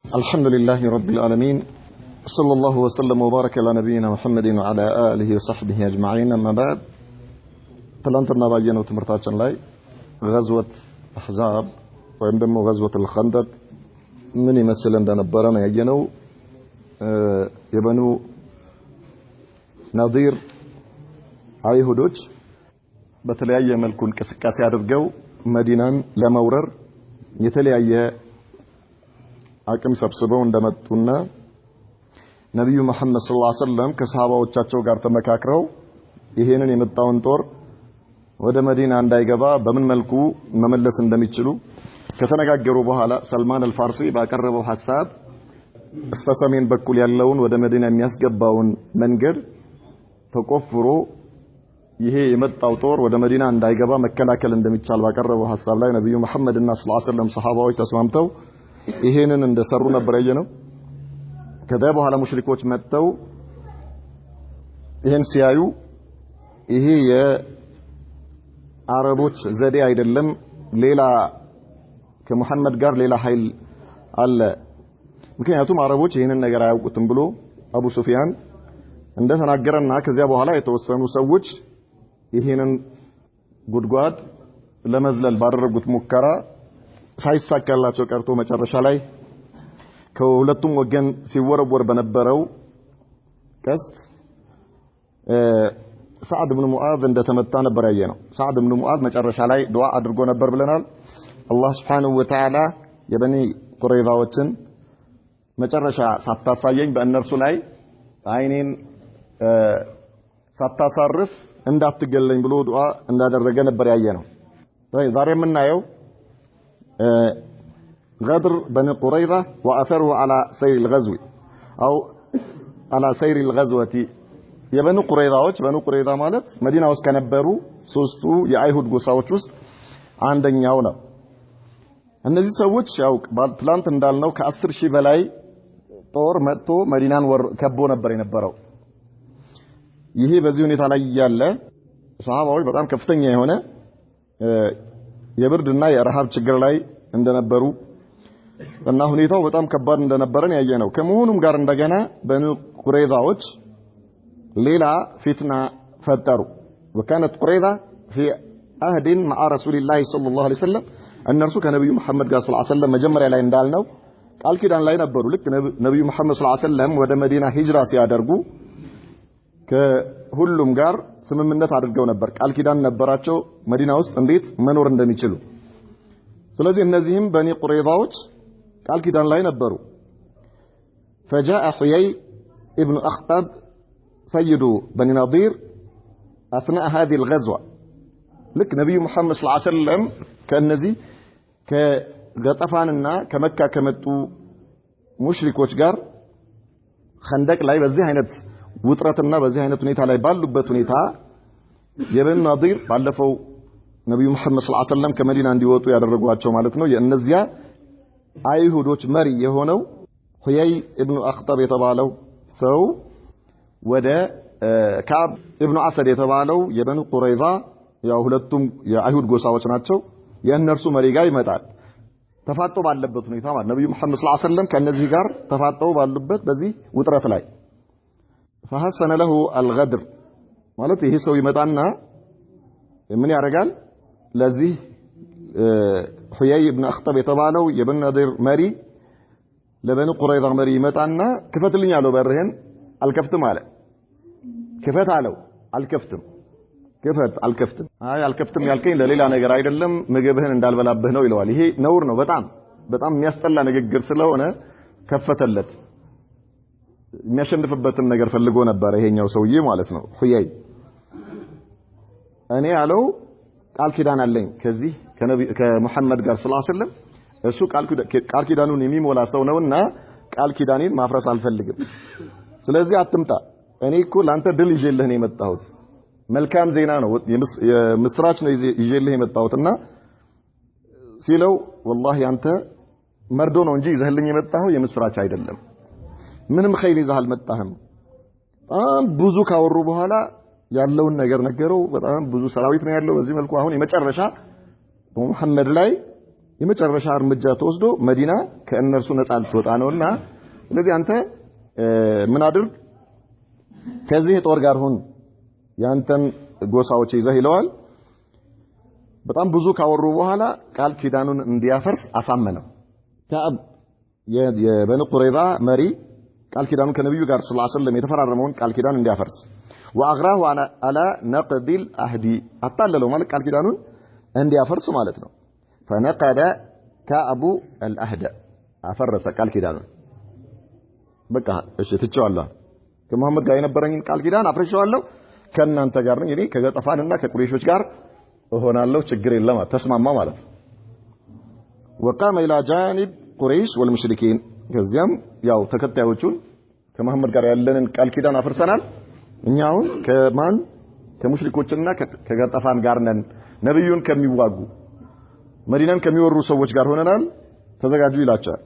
الحمد لله رب العالمين صلى الله وسلم وبارك على نبينا محمد وعلى آله وصحبه أجمعين أما بعد تلانتنا باجينا وتمرتاچن ላይ غزوة أحزاب ወይም ደግሞ غزوة الخندق ምን ይመስል እንደነበረ ነው ያየነው የበኑ ናዚር አይሁዶች በተለያየ መልኩ እንቅስቃሴ አድርገው መዲናን ለመውረር የተለያየ አቅም ሰብስበው እንደመጡና ነብዩ መሐመድ ሰለላሁ ዐለይሂ ወሰለም ከሰሃባዎቻቸው ጋር ተመካክረው ይሄንን የመጣውን ጦር ወደ መዲና እንዳይገባ በምን መልኩ መመለስ እንደሚችሉ ከተነጋገሩ በኋላ ሰልማን አልፋርሲ ባቀረበው ሐሳብ በስተሰሜን በኩል ያለውን ወደ መዲና የሚያስገባውን መንገድ ተቆፍሮ ይሄ የመጣው ጦር ወደ መዲና እንዳይገባ መከላከል እንደሚቻል ባቀረበው ሐሳብ ላይ ነብዩ መሐመድና ሰለላሁ ዐለይሂ ወሰለም ሰሃባዎች ተስማምተው ይሄንን እንደሰሩ ነበር ያየነው። ከዛ በኋላ ሙሽሪኮች መጥተው ይሄን ሲያዩ ይሄ የአረቦች ዘዴ አይደለም፣ ሌላ ከመሐመድ ጋር ሌላ ኃይል አለ፣ ምክንያቱም አረቦች ይሄንን ነገር አያውቁትም ብሎ አቡ ሱፊያን እንደተናገረና ከዚያ በኋላ የተወሰኑ ሰዎች ይሄንን ጉድጓድ ለመዝለል ባደረጉት ሙከራ ሳይሳካላቸው ቀርቶ መጨረሻ ላይ ከሁለቱም ወገን ሲወረወር በነበረው ቀስት ሰዓድ ኢብኑ ሙዓዝ እንደተመታ ነበር ያየነው። ሰዓድ ኢብኑ ሙዓዝ መጨረሻ ላይ ዱዓ አድርጎ ነበር ብለናል። አላህ Subhanahu Wa Ta'ala የበኒ ቁረይዛዎችን መጨረሻ ሳታሳየኝ በእነርሱ ላይ አይኔን ሳታሳርፍ እንዳትገለኝ ብሎ ዱዓ እንዳደረገ ነበር ያየነው። ዛሬ የምናየው غدر بني قريظة وأثره على سير الغزو أو على سير الغزوة የበኑ ቁረይዛዎች በኑ ቁረይዛ ማለት መዲና ውስጥ ከነበሩ ሶስቱ የአይሁድ ጎሳዎች ውስጥ አንደኛው ነው። እነዚህ ሰዎች ያው ትላንት እንዳልነው ከ10 ሺህ በላይ ጦር መጥቶ መዲናን ከቦ ነበር የነበረው። ይሄ በዚህ ሁኔታ ላይ ያለ ሰሃባዎች በጣም ከፍተኛ የሆነ የብርድና የረሃብ ችግር ላይ እንደነበሩ እና ሁኔታው በጣም ከባድ እንደነበረን ያየነው። ከመሆኑም ጋር እንደገና በኑ ቁረይዛዎች ሌላ ፊትና ፈጠሩ። وكانت قريظة في عهد مع رسول الله صلى الله عليه وسلم እነርሱ ከነብዩ መሐመድ ጋር ሰለላሁ ዐለይሂ ወሰለም መጀመሪያ ላይ እንዳልነው ቃል ኪዳን ላይ ነበሩ። ልክ ነብዩ መሐመድ ሰለላሁ ዐለይሂ ወሰለም ወደ መዲና ሂጅራ ሲያደርጉ ከሁሉም ጋር ስምምነት አድርገው ነበር። ቃል ኪዳን ነበራቸው መዲና ውስጥ እንዴት መኖር እንደሚችሉ። ስለዚህ እነዚህም በኒ ቁረይዛዎች ቃል ኪዳን ላይ ነበሩ። فجاء حيي ابن أخطب سيد بني نضير أثناء هذه الغزوة لك نبي محمد صلى الله عليه وسلم كالنزي كغطفاننا كمكة كمتو ሙሽሪኮች ጋር خندق ላይ በዚህ አይነት ውጥረትና በዚህ አይነት ሁኔታ ላይ ባሉበት ሁኔታ የበኑ ናዲር ባለፈው ነብዩ መሐመድ ሰለላሁ ዐለይሂ ወሰለም ከመዲና እንዲወጡ ያደረጓቸው ማለት ነው። የእነዚያ አይሁዶች መሪ የሆነው ሁየይ ኢብኑ አኽጠብ የተባለው ሰው ወደ ከዓብ ኢብኑ አሰድ የተባለው የበኑ ቁረይዛ ያው ሁለቱም የአይሁድ ጎሳዎች ናቸው የእነርሱ መሪ ጋር ይመጣል። ተፋጦ ባለበት ሁኔታ ማለት ነብዩ መሐመድ ሰለላሁ ዐለይሂ ወሰለም ከነዚህ ጋር ተፋጠው ባሉበት በዚህ ውጥረት ላይ فحسن له الغدر ማለት ይሄ ሰው ይመጣና ምን ያደርጋል? ለዚህ ሁየይ ኢብኑ አኽጠብ የተባለው የበኑ ናዲር መሪ ለበኑ ቁረይዛ መሪ ይመጣና ክፈትልኝ አለው። በርህን አልከፍትም አለ። ክፈት አለው። አልከፍትም። ክፈት አልከፍትም። አይ አልከፍትም ያልከኝ ለሌላ ነገር አይደለም ምግብህን እንዳልበላብህ ነው ይለዋል። ይሄ ነውር ነው። በጣም የሚያስጠላ ንግግር ስለሆነ ከፈተለት። የሚያሸንፍበትን ነገር ፈልጎ ነበር ይሄኛው ሰውዬ ማለት ነው ሁየይ። እኔ ያለው ቃል ኪዳን አለኝ ከዚህ ከመሐመድ ጋር ሰለላሁ ዐለይሂ ወሰለም እሱ ቃል ኪዳኑን የሚሞላ ሰው ነውና ቃል ኪዳኔን ማፍረስ አልፈልግም። ስለዚህ አትምጣ። እኔ እኮ ላንተ ድል ይዤልህ ነው የመጣሁት። መልካም ዜና ነው የምስራች ነው ይዤልህ የመጣሁትና ሲለው والله አንተ መርዶ ነው እንጂ ይዘህልኝ የመጣኸው የምስራች አይደለም። ምንም ኸይር ይዘህ አልመጣህም። በጣም ብዙ ካወሩ በኋላ ያለውን ነገር ነገረው። በጣም ብዙ ሰራዊት ነው ያለው። በዚህ መልኩ አሁን የመጨረሻ በመሐመድ ላይ የመጨረሻ እርምጃ ተወስዶ መዲና ከእነርሱ ነፃ ልትወጣ ነውና ስለዚህ አንተ ምን አድርግ ከዚህ ጦር ጋር ሁን ያንተን ጎሳዎች ይዘህ ይለዋል በጣም ብዙ ካወሩ በኋላ ቃል ኪዳኑን እንዲያፈርስ አሳመነው ከአብ የበኑ ቁረይዛ መሪ ቃል ኪዳኑን ከነብዩ ጋር ሰለላሁ ዐለይሂ ወሰለም የተፈራረመውን ቃል ኪዳን እንዲያፈርስ ወአግራሁ على نقض العهد አጣለለው ማለት ቃል ኪዳኑን እንዲያፈርስ ማለት ነው فنقض كعب العهد አፈረሰ ቃል ኪዳኑን በቃ እሺ ትቼዋለሁ ከመሐመድ ጋር የነበረኝን ቃል ኪዳን አፍርሼዋለሁ ከእናንተ ጋር ነኝ እኔ ከገጠፋንና ከቁረይሾች ጋር እሆናለሁ ችግር የለም ተስማማ ማለት ነው وقام الى جانب قريش والمشركين ከዚያም ያው ተከታዮቹን ከመሐመድ ጋር ያለንን ቃል ኪዳን አፍርሰናል እኛው ከማን ከሙሽሪኮችና ከገጠፋን ጋር ነን ነብዩን ከሚዋጉ መዲናን ከሚወሩ ሰዎች ጋር ሆነናል ተዘጋጁ ይላቸዋል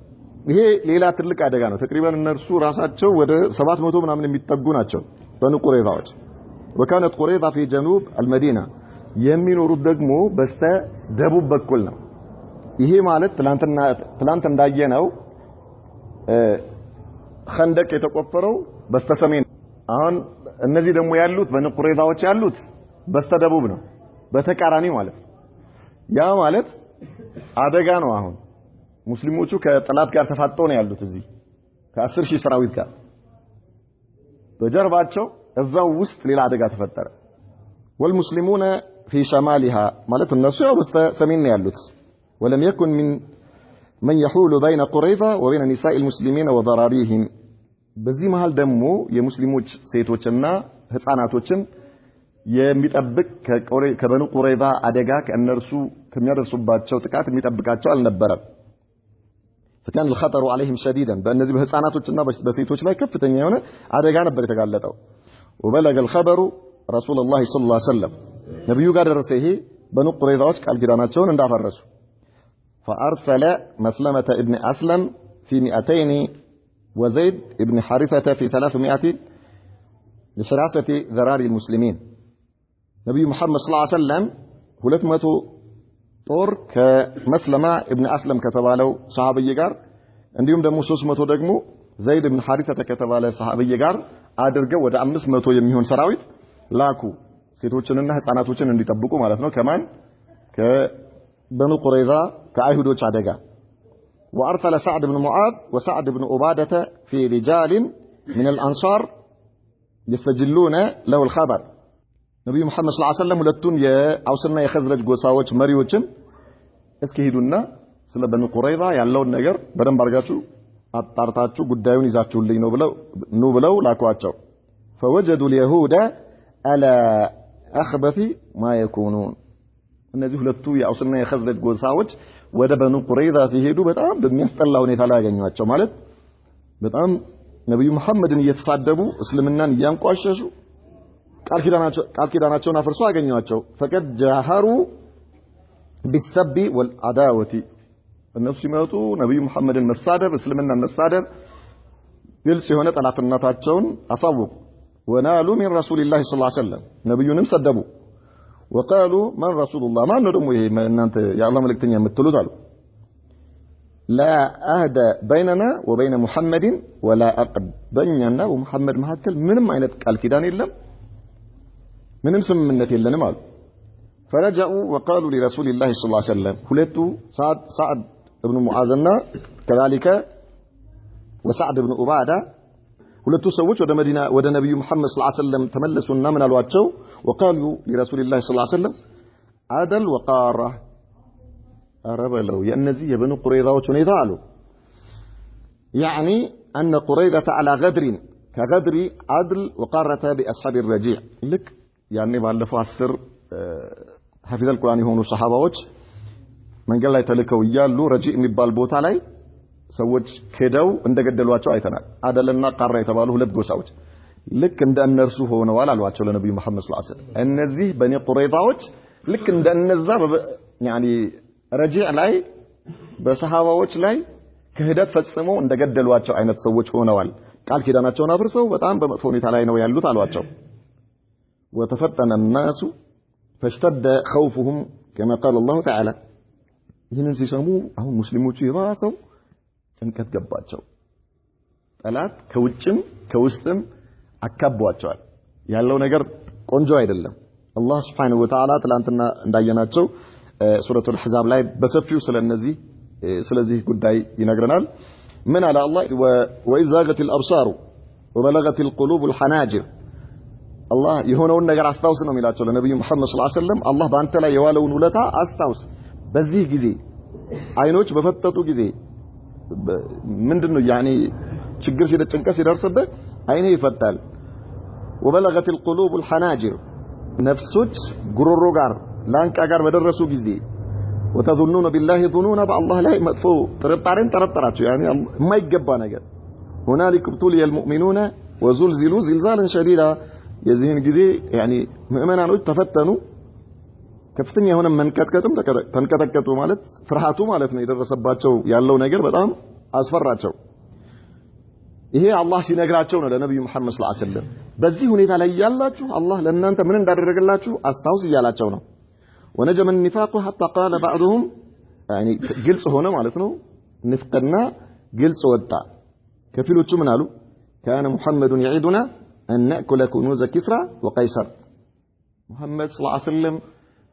ይሄ ሌላ ትልቅ አደጋ ነው ተቅሪባን እነርሱ ራሳቸው ወደ 700 ምናምን የሚጠጉ ናቸው በኑ ቁረይዛዎች وكانت قريظة في جنوب المدينة የሚኖሩት ደግሞ በስተ ደቡብ በኩል ነው ይሄ ማለት ትላንት እንዳየነው خندق የተቆፈረው በስተ ሰሜን አሁን እነዚህ ደግሞ ያሉት በኑ ቁረይዛዎች ያሉት በስተ ደቡብ ነው በተቃራኒ ማለት ያ ማለት አደጋ ነው አሁን ሙስሊሞቹ ከጠላት ጋር ተፋጠው ነው ያሉት እዚህ ከ10000 ሰራዊት ጋር በጀርባቸው እዛው ውስጥ ሌላ አደጋ ተፈጠረ والمسلمون في شمالها ማለት እነሱ ያው በስተ ሰሜን ነው ያሉት ولم يكن من يحول بين قريظة وبين نساء المسلمين وضراريهم በዚህ መሃል ደግሞ የሙስሊሞች ሴቶችና ህፃናቶችን የሚጠብቅ ከበኑ ቁረይዛ አደጋ ከእነርሱ ከሚያደርሱባቸው ጥቃት የሚጠብቃቸው አልነበረም فكان الخطر عليهم شديدا በእነዚህ በህፃናቶችና በሴቶች ላይ ከፍተኛ የሆነ አደጋ ነበር የተጋለጠው وبلغ الخبر رسول الله صلى الله عليه وسلم ነብዩ ጋር ደረሰ ይሄ በኑ ቁረይዛዎች ቃል ኪዳናቸውን እንዳፈረሱ فارسل مسلمة ابن اسلم في 200 وزيد ابن حارثة في 300 لحراسة ذراري المسلمين نبي محمد صلى الله عليه وسلم 200 ጦር ከመስለማ ኢብኑ አስለም ከተባለው ሰሃቢይ ጋር እንዲሁም ደግሞ 300 ደግሞ ዘይድ ኢብኑ ሐሪታ ከተባለ ሰሃቢይ ጋር አድርገው ወደ 500 የሚሆን ሰራዊት ላኩ ሴቶችንና ህፃናቶችን እንዲጠብቁ ማለት ነው ከማን ከበኑ ቁረይዛ ከአይሁዶች አደጋ وارسل سعد بن معاذ وسعد بن عبادة في رجال من الانصار يستجلون له الخبر ነብዩ መሐመድ ሰለላሁ ዐለይሂ ወሰለም ሁለቱን የአውስና የኸዝረጅ ጎሳዎች መሪዎችን እስኪ ሄዱና ስለ በኑ ቁረይዛ ያለውን ነገር በደንብ አርጋችሁ አጣርታችሁ ጉዳዩን ይዛችሁልኝ ነው ብለው ላኳቸው فوجدوا اليهود على اخبث ما يكونون እነዚህ ሁለቱ የአውስና የኸዝረጅ ጎሳዎች ወደ በኑ ቁረይዛ ሲሄዱ በጣም በሚያስጠላ ሁኔታ ላይ ያገኟቸው ማለት በጣም ነብዩ መሐመድን እየተሳደቡ እስልምናን እያንቋሸሹ ቃል ኪዳናቸውን አፍርሶ አገኟቸው فقد جاهروا بالسب والعداوه እነሱ ሲመጡ ነብዩ መሐመድን መሳደብ እስልምናን መሳደብ ግልጽ የሆነ ጠላትነታቸውን አሳወቁ ونالوا من رسول الله صلى الله عليه وسلم ነብዩንም ሰደቡ وقالوا من رسول الله ما ነው ይሄ እናንተ የአላህ መልእክተኛ የምትሉት አሉ لا عهد بيننا وبين محمد ولا عقد በእኛና በመሐመድ መካከል ምንም አይነት ቃል ኪዳን የለም ምንም ስምምነት የለንም አሉ فرجعوا وقالوا لرسول الله صلى الله عليه وسلم ሁለቱ سعد ابن معاذና كذلك وسعد ابن عبادة ሁለቱ ሰዎች ወደ መዲና ወደ ነብዩ መሐመድ ሰለላሁ ዐለይሂ ወሰለም ተመለሱና ምን አሏቸው وقالوا لرسول الله صلى الله عليه وسلم عدل وقارة አረበለው የእነዚህ የበኑ ቁረይዛዎች ሁኔታ አሉ يعني أن قريظة على غدر كغدر عدل وقارة بأصحاب الرجيع لك يعني ባለፈው 10 حفظ القرآن የሆኑ ሰሃባዎች መንገድ ላይ ተልከው ይያሉ ረጂዕ የሚባል ቦታ ላይ ሰዎች ከደው እንደገደሏቸው አይተናል አደልና ቃራ የተባሉ ሁለት ጎሳዎች ልክ እንደነርሱ ሆነዋል አሏቸው ለነብዩ መሐመድ ሰለላሁ ዐለይሂ ወሰለም እነዚህ በኒ ቁረይዛዎች ልክ እንደነዛ يعني ረጂዕ ላይ በሰሃባዎች ላይ ክህደት ፈጽመው እንደገደሏቸው አይነት ሰዎች ሆነዋል ቃል ኪዳናቸውን አፍርሰው በጣም በመጥፎ ሁኔታ ላይ ነው ያሉት አሏቸው وتفتن الناس فاشتد خوفهم كما قال الله تعالى ይህንን ሲሰሙ አሁን ሙስሊሞቹ የባሰው ጭንቀት ገባቸው ጠላት ከውጭም ከውስጥም አካቧቸዋል ያለው ነገር ቆንጆ አይደለም አላህ Subhanahu Wa Ta'ala ትላንትና እንዳየናቸው ሱረቱል አሕዛብ ላይ በሰፊው ስለዚህ ጉዳይ ይነግረናል ምን አለ አላህ ወኢዛገቲል አብሳሩ ወበለገቲል ቁሉቡል ሐናጅር አላህ የሆነውን ነገር አስታውስ ነው የሚላቸው ለነብዩ መሐመድ ሰለላሁ ዐለይሂ ወሰለም አላህ በአንተ ላይ የዋለውን ውለታ አስታውስ በዚህ ጊዜ አይኖች በፈጠጡ ጊዜ ምንድነው ያኒ ችግር ሲደጭንቀስ ይደርስበት አይኔ ይፈታል ወበለገቲል ቁሉቡል ሐናጅር ነፍሶች ጉሮሮ ጋር ላንቃ ጋር በደረሱ ጊዜ وتظنون بالله ظنون بالله لا مطفو ጥርጣሬን ተረጠራችሁ ያኒ የማይገባ ነገር هنالك ابتلي المؤمنون وزلزلوا زلزالا شديدا የዚህን ጊዜ ያኒ ሙእመናኖች ተፈተኑ ከፍተኛ የሆነ መንቀጥቀጥም ተንቀጠቀጡ ማለት ፍርሃቱ ማለት ነው የደረሰባቸው ያለው ነገር በጣም አስፈራቸው ይሄ አላህ ሲነግራቸው ነው ለነብዩ መሐመድ ሰለላሁ ዐለይሂ ወሰለም በዚህ ሁኔታ ላይ ያላችሁ አላህ ለእናንተ ምን እንዳደረገላችሁ አስታውስ ይያላቸው ነው ونجم النفاق حتى قال بعضهم يعني ግልጽ ሆነ ማለት ነው ንፍቅና ግልጽ ወጣ ከፊሎቹ ምን አሉ كان محمد يعيدنا أن نأكل كنوز كسرى وقيصر محمد صلى الله عليه وسلم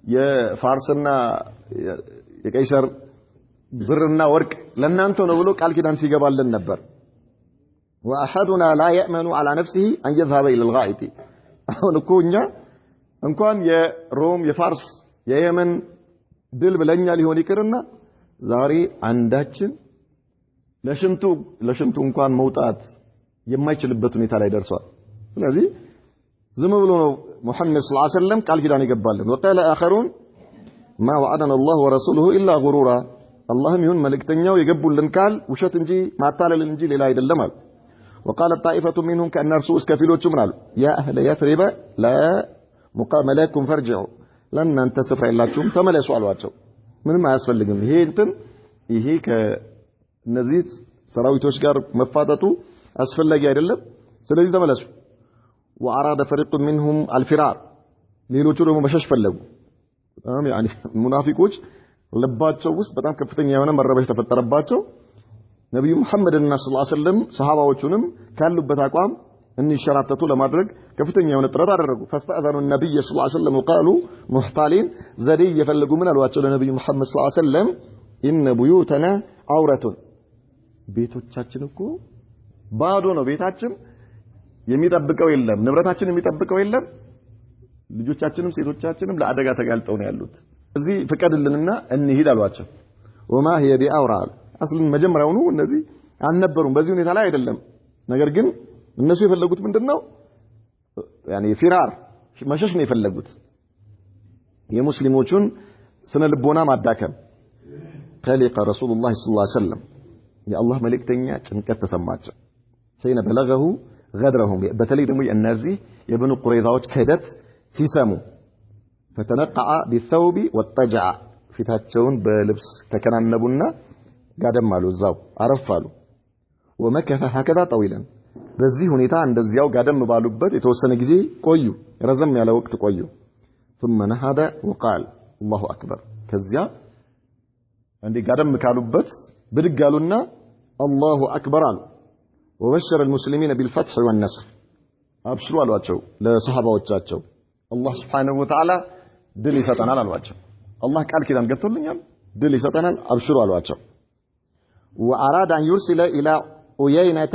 የፋርስና የቀይሰር ብርና ወርቅ ለእናንተ ነው ብሎ ቃል ኪዳን ሲገባልን ነበር واحدنا لا يأمن على نفسه ان يذهب الى الغائط አሁን እኮ እኛ እንኳን የሮም የፋርስ የየመን ድል ብለኛ ሊሆን ይቅርና ዛሬ አንዳችን ለሽንቱ እንኳን መውጣት የማይችልበት ሁኔታ ላይ ደርሷል ስለዚህ ዝም ብሎ ነው محمد صلى الله عليه وسلم ቃል ኪዳን ይገባልን وقال اخرون ما وعدنا الله ورسوله الا غرورا اللهم يሁን መልእክተኛው የገቡልን ቃል ውሸት እንጂ ማታለል እንጂ ሌላ አይደለም አሉ وقال الطائفة منهم كأن رسول كفيلوچ ምናሉ يا اهل يثرب لا مقام لكم فارجعوا لن انت سفر የላችሁም ተመለሱ አሏቸው ምንም አያስፈልግም ይሄ ከነዚህ ሰራዊቶች ጋር መፋጠጡ አስፈላጊ አይደለም ስለዚህ ተመለሱ واراد فريق منهم الفرار ሌሎቹ ደግሞ መሸሽ ፈለጉ በጣም ያኒ ሙናፊቆች ልባቸው ውስጥ በጣም ከፍተኛ የሆነ መረበሽ ተፈጠረባቸው ነብዩ መሐመድና ሰለላሁ ዐለይሂ ወሰለም ሰሃባዎቹንም ካሉበት አቋም እንዲሸራተቱ ለማድረግ ከፍተኛ የሆነ ጥረት አደረጉ فاستأذنوا النبي صلى الله عليه وسلم وقالوا محتالين ዘዴ እየፈለጉ ምን አሏቸው ለነብዩ መሐመድ ሰለላሁ ዐለይሂ ወሰለም ان بيوتنا عورة ቤቶቻችን እኮ ባዶ ነው ቤታችን የሚጠብቀው የለም ንብረታችን የሚጠብቀው የለም ልጆቻችንም ሴቶቻችንም ለአደጋ ተጋልጠው ነው ያሉት እዚህ ፍቀድልንና እንሂድ አሏቸው وما هي بأورال አስልን መጀመሪያው ነው እነዚህ አልነበሩም በዚህ ሁኔታ ላይ አይደለም ነገር ግን እነሱ የፈለጉት ምንድነው ያኒ ፊራር መሸሽ ነው የፈለጉት የሙስሊሞቹን ስነ ልቦና ማዳከም خلق رسول الله صلى الله عليه وسلم يا الله መልእክተኛ ጭንቀት ተሰማቸው حين بلغه غدرهم በተለይ ደግሞ የእነዚህ የብኑ ቁረይዛዎች ክህደት ሲሰሙ فتنقع بالثوب والطجع ፊታቸውን በልብስ ተከናነቡና ጋደም አሉ እዛው አረፋሉ ومكث هكذا طويلا በዚህ ሁኔታ እንደዚያው ጋደም ባሉበት የተወሰነ ጊዜ ቆዩ ረዘም ያለ ወቅት ቆዩ ثم نهض وقال الله اكبر ከዚያ እንዴ ጋደም ካሉበት ብድግ አሉና الله اكبر አሉ وبشر المسلمين بالفتح والنصر ابشروا አሏቸው ለሰሃባዎቻቸው الله سبحانه وتعالى ድል ይሰጠናል አሏቸው الله ቃል ኪዳን ገብቶልኛል ድል ይሰጠናል አብሽሩ አሏቸው واراد ان يرسل الى عيينة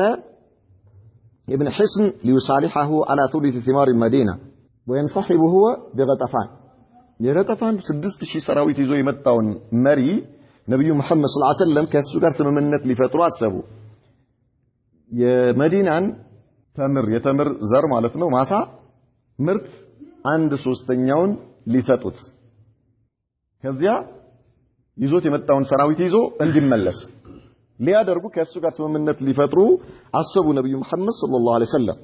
ابن حصن ليصالحه على ثلث ثمار المدينة وينصحب هو بغطفان የገጠፋን 6000 ሰራዊት ይዞ የመጣውን መሪ ነብዩ መሐመድ ሰለላሁ ዐለይሂ ወሰለም ከሱ ጋር ስምምነት ሊፈጥሩ አሰቡ የመዲናን የተምር ዘር ማለት ነው ማሳ ምርት 1/3ኛውን ሊሰጡት ከዚያ ይዞት የመጣውን ሰራዊት ይዞ እንዲመለስ ሊያደርጉ ከሱ ጋር ስምምነት ሊፈጥሩ አሰቡ ነብዩ መሐመድ ሰለላሁ ዐለይሂ ወሰለም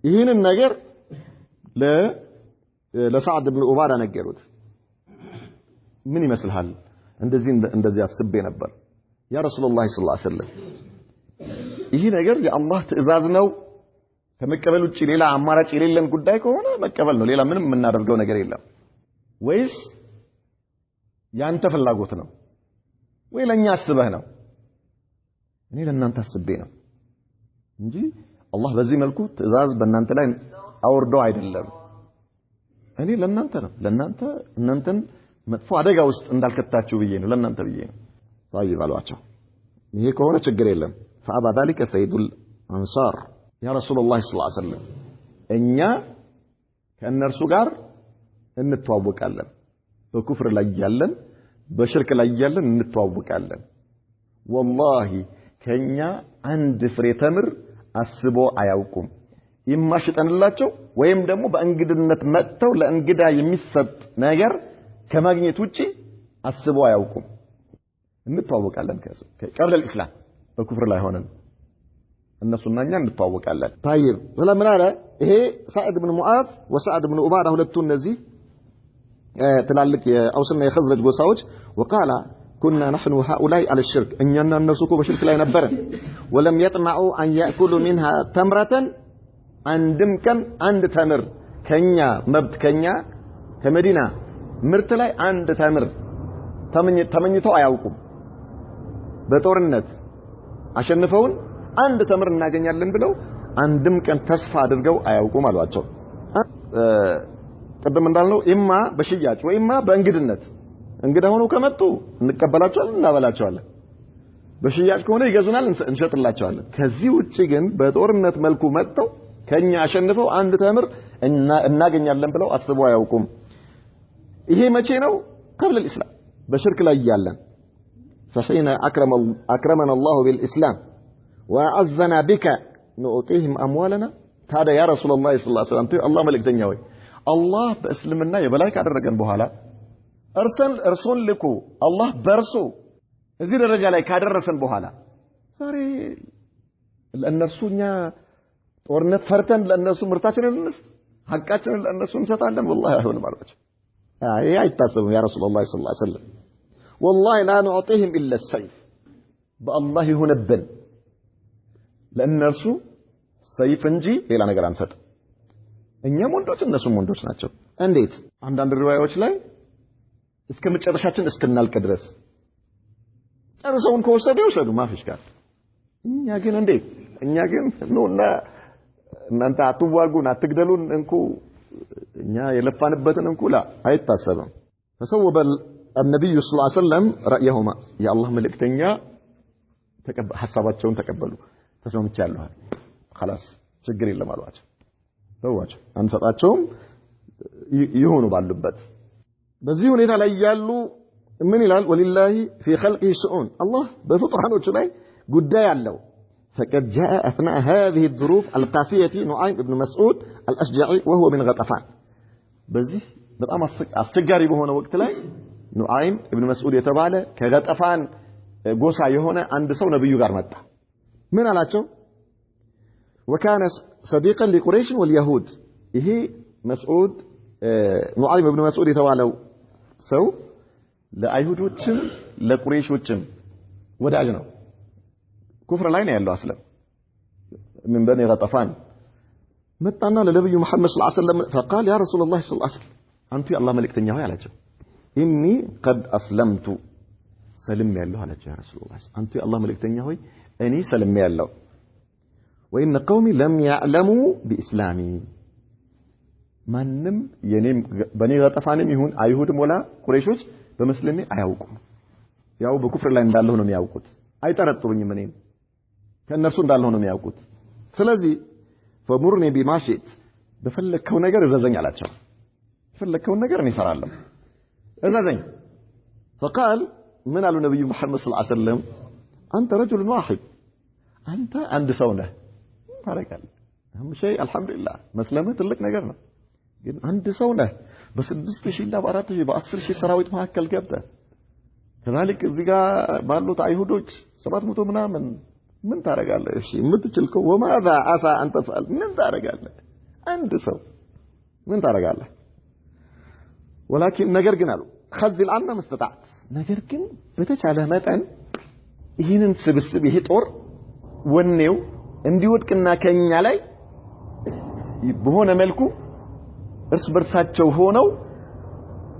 ይህንን ነገር ለሳዕድ ኢብኑ ዑባዳ ነገሩት ምን ይመስልሃል እንደዚህ አስቤ ነበር ያ ረሱላህ ሰለላሁ ዐለይሂ ወሰለም ይሄ ነገር የአላህ ትእዛዝ ነው ከመቀበል ውጪ ሌላ አማራጭ የሌለን ጉዳይ ከሆነ መቀበል ነው ሌላ ምንም የምናደርገው ነገር የለም ወይስ ያንተ ፍላጎት ነው ወይ ለኛ አስበህ ነው? እኔ ለእናንተ አስቤ ነው እንጂ አላህ በዚህ መልኩ ትእዛዝ በእናንተ ላይ አውርዶ አይደለም። እኔ ለእናንተ ነው እናንተን መጥፎ አደጋ ውስጥ እንዳልከታችሁ ብዬ ነው ለእናንተ ብዬ ነው። طيب አሏቸው። ይሄ ከሆነ ችግር የለም። فأبى ذلك سيد الأنصار يا رسول الله صلى الله عليه وسلم እኛ ከእነርሱ ጋር እንተዋወቃለን በኩፍር ላይ ያለን በሽርክ ላይ ያለን እንተዋወቃለን والله ከኛ አንድ ፍሬ ተምር አስቦ አያውቁም ይማሽጠንላቸው ወይም ደግሞ በእንግድነት መጥተው ለእንግዳ የሚሰጥ ነገር ከማግኘት ውጪ አስቦ አያውቁም እንተዋወቃለን ከቀብለ الاسلام በኩፍር ላይ ሆነን እነሱና እኛ እንተዋወቃለን طيب ስለምን አለ ይሄ ሳዕድ ብን ሙዓዝ ወሳዕድ ብን ኡባዳ ሁለቱ እነዚህ ትላልቅ የአውስና የኸዝረጅ ጎሳዎች وقال كنا نحن هؤلاء على الشرك እኛና እነሱ እኮ በሽርክ ላይ ነበርን ولم يطمعوا ان ياكلوا منها تمره አንድም ቀን አንድ ተምር ከኛ መብት ከኛ ከመዲና ምርት ላይ አንድ ተምር ተመኝተው አያውቁም በጦርነት አሸንፈውን አንድ ተምር እናገኛለን ብለው አንድም ቀን ተስፋ አድርገው አያውቁም አሏቸው ቀደም እንዳልነው ኢማ በሽያጭ ወይማ በእንግድነት እንግዳ ሆነው ከመጡ እንቀበላቸዋለን እናበላቸዋለን በሽያጭ ከሆነ ይገዙናል እንሸጥላቸዋለን ከዚህ ውጪ ግን በጦርነት መልኩ መጥተው ከኛ አሸንፈው አንድ ተምር እናገኛለን ብለው አስበው አያውቁም ይሄ መቼ ነው قبل الاسلام በሽርክ ላይ ያለን فحين اكرمنا الله بالاسلام واعزنا بك نعطيهم اموالنا ታዲያ ያ ረሱላህ ሰለላሁ ዐለይሂ ወሰለም አላህ መልእክተኛ ሆይ አላህ በእስልምና የበላይ ካደረገን በኋላ እርሱን ልኩ አላህ በርሱ እዚህ ደረጃ ላይ ካደረሰን በኋላ ዛሬ ለእነርሱኛ ጦርነት ፈርተን ለእነሱ ምርታችንን እንስ ሐቃችንን ለእነሱ እንሰጣለን والله አይሆንም አሏቸው አይ አይታሰብም ያ ረሱላህ ሰለላሁ ዐለይሂ ወሰለም والله لا نعطيهم الا السيف بالله ይሁንብን ለእነርሱ ሰይፍ እንጂ ሌላ ነገር አንሰጥም እኛም ወንዶች እነሱም ወንዶች ናቸው እንዴት አንዳንድ ሪዋያዎች ላይ እስከ መጨረሻችን እስከናልቅ ድረስ ጨርሰውን ከወሰዱ ይወሰዱ ማፊሽ ጋር እኛ ግን እንዴት እኛ ግን ነውና እናንተ አትዋጉን አትግደሉን እንኩ እኛ የለፋንበትን እንኩ ላ አይታሰብም فصوب النبي صلى الله عليه وسلم رأيهما يا الله ملكتኛ ሐሳባቸውን ተቀበሉ ተስማምቻለሁ خلاص ችግር የለም አሏቸው ተዋቸው አንሰጣቸውም ይሆኑ ባሉበት በዚህ ሁኔታ ላይ ያሉ ምን ይላል ወሊላሂ في خلقه شؤون الله በፍጡራኖቹ ላይ ጉዳይ አለው فقد جاء اثناء هذه الظروف القاسيه نعيم بن مسعود الاشجعي وهو من غطفان በዚህ በጣም አስቸጋሪ በሆነ ወቅት ላይ ኑዓይም ኢብኑ መስዑድ የተባለ ከገጠፋን ጎሳ የሆነ አንድ ሰው ነብዩ ጋር መጣ ምን አላቸው وكان صديقا لقريش واليهود ይሄ መስዑድ ኑዓይም ኢብኑ መስዑድ የተባለው ሰው ለአይሁዶችም ለቁረይሾችም ወዳጅ ነው ኩፍር ላይ ነው ያለው አስለም من بني غطفان መጣና ለነብዩ መሐመድ ሰለላሁ ዐለይሂ ወሰለም فقال يا رسول الله صلى الله عليه وسلم አንተ የአላህ መልእክተኛ ሆይ አላቸው إني قد أسلمت سلم يالله على يا رسول الله أنت الله ملكتني هوي أني سلم يالله وإن قومي لم يعلموا بإسلامي منم ينم بني غطفان يهون أيهود ولا قريشوش بمسلمي أيوكم ያው በኩፍር ላይ እንዳለው ነው የሚያውቁት አይጠረጥሩኝ ምንም ከነርሱ እንዳለው ነው የሚያውቁት ስለዚህ فمرني بما شئت በፈለከው ነገር እዘዘኝ አላቸው በፈለከው ነገር እኔ እሰራለሁ እዘዘኝ فقال من قال النبي محمد صلى الله عليه وسلم انت رجل واحد انت عند سونه ታረጋል اهم شيء الحمد لله መስለምህ ትልቅ ነገር ነው ግን አንድ ሰው ነህ በ6000 እና በ4000 በ10000 ሰራዊት መካከል ገብተህ كذلك እዚህ ጋር ባሉት አይሁዶች 700 ምናምን ምን ታረጋለህ እሺ የምትችልከው وماذا عسى ان تفعل ምን ታረጋለህ አንድ ሰው ምን ታረጋለህ ولكن ነገር ግን አሉ خذل عنا مستطعت ነገር ግን በተቻለ መጠን ይህንን ስብስብ ይሄ ጦር ወኔው እንዲወድቅና ከኛ ላይ በሆነ መልኩ እርስ በርሳቸው ሆነው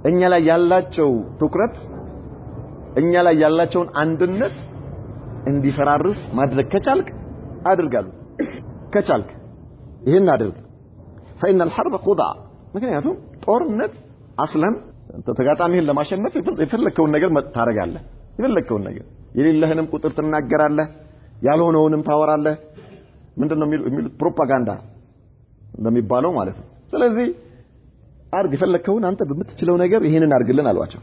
እኛ ላይ ያላቸው ትኩረት እኛ ላይ ያላቸውን አንድነት እንዲፈራርስ ማድረግ ከቻልክ አድርጋሉ ከቻልክ ይሄን አድርግ فإن الحرب خدعة ምክንያቱም ጦርነት አስለን ተጋጣሚህን ለማሸነፍ የፈለከውን ነገር ታረጋለህ የፈለከውን ነገር የሌለህንም ቁጥር ትናገራለህ ያልሆነውንም ታወራለህ ምንድነው የሚሉት ፕሮፓጋንዳ እንደሚባለው ማለት ነው ስለዚህ አርግ የፈለከውን አንተ በምትችለው ነገር ይሄንን አርግልን አሏቸው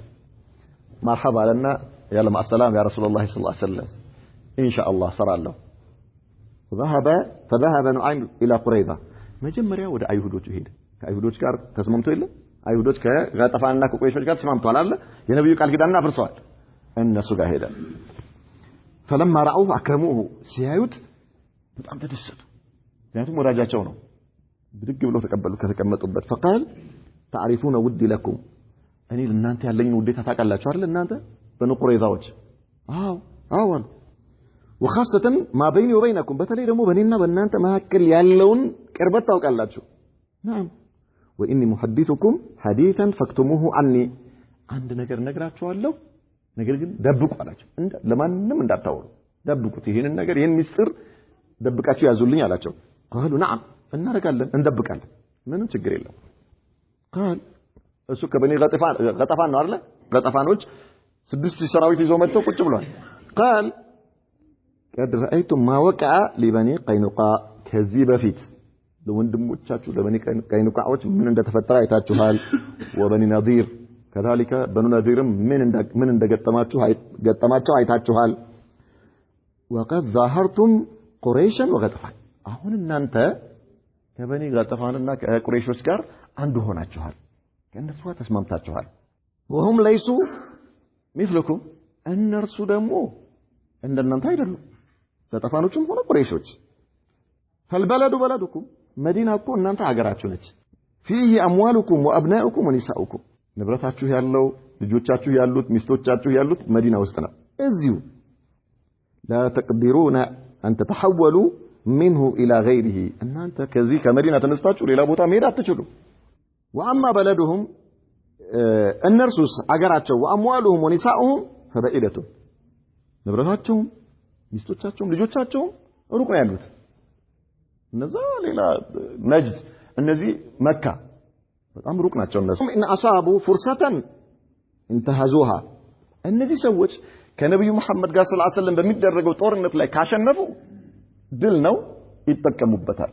مرحبا لنا يا مع السلامه يا رسول الله صلى الله عليه وسلم ان شاء الله صار له فذهب نعيم الى قريظه መጀመሪያ ወደ አይሁዶች ሄደ ከአይሁዶች ጋር ተስማምቶ የለ አይሁዶች ከጋጠፋንና ከቆይሾች ጋር ተስማምተዋል አለ የነብዩ ቃል ኪዳንና አፍርሰዋል እነሱ ጋር ሄደ فلما راوه اكرموه ሲያዩት በጣም ተደሰቱ ምክንያቱም ወዳጃቸው ነው ብድግ ብለው ተቀበሉ ከተቀመጡበት فقال تعرفون ودي لكم እኔ ለእናንተ ያለኝን ውዴታ ታውቃላችሁ አይደል እናንተ በነቁረይዛዎች አዎ وخاصة ما بيني وبينكم በተለይ ደግሞ በእኔና በእናንተ መካከል ያለውን ቅርበት ታውቃላችሁ نعم واني محدثكم حديثا فاكتموه عني አንድ ነገር ነግራችኋለሁ ነገር ግን ደብቁ አላቸው ለማንንም እንዳታወሩ ደብቁት ይሄንን ነገር ይሄን ሚስጥር ደብቃችሁ ያዙልኝ አላቸው قالوا نعم እናረጋለን እንደብቃለን ምንም ችግር የለም قال እሱ ከበኒ ገጠፋን ነው አይደል ገጠፋኖች 6000 ሰራዊት ይዞ መጥተው ቁጭ ብሏል قال قد رايتم ما وقع لبني قينقاع ከዚህ በፊት ለወንድሞቻችሁ ለበኒ ቀይኑቃዎች ምን እንደተፈጠረ አይታችኋል ወበኒ ነዚር كذلك بنو نذير من እንደገጠማቸው አይታችኋል وقد ظاهرتم قريشا وغطفان አሁን እናንተ ከበኒ ገጠፋንና ከቁረይሾች ጋር አንድ ሆናችኋል ከነሱ ጋር ተስማምታችኋል وهم ليسوا مثلكم እነርሱ ደግሞ እንደናንተ አይደሉም ገጠፋኖችም ሆነ ቁረይሾች فالبلد بلدكم مدينة እናንተ ሀገራችሁ ነች فيه اموالكم وابناؤكم ونساؤكم ንብረታችሁ ያለው ልጆቻችሁ ያሉት ሚስቶቻችሁ ያሉት መዲና ውስጥ ነው እዚሁ لا تقدرون ان تتحولوا منه الى غيره እናንተ ከዚህ ከመዲና ተነስታችሁ ሌላ ቦታ መሄድ አትችሉም واما بلدهم እነርሱስ አገራቸው واموالهم ونساؤهم فبعيدة ንብረታቸውም ሚስቶቻቸውም ልጆቻቸውም ሩቅ ነው ያሉት እነዛ ሌላ ነጅድ እነዚህ መካ በጣም ሩቅ ናቸው እነሱ ان اصابوا فرصه انتهزوها እነዚህ ሰዎች ከነብዩ መሐመድ ጋር ሰለላሁ ዐለይሂ ወሰለም በሚደረገው ጦርነት ላይ ካሸነፉ ድል ነው ይተከሙበታል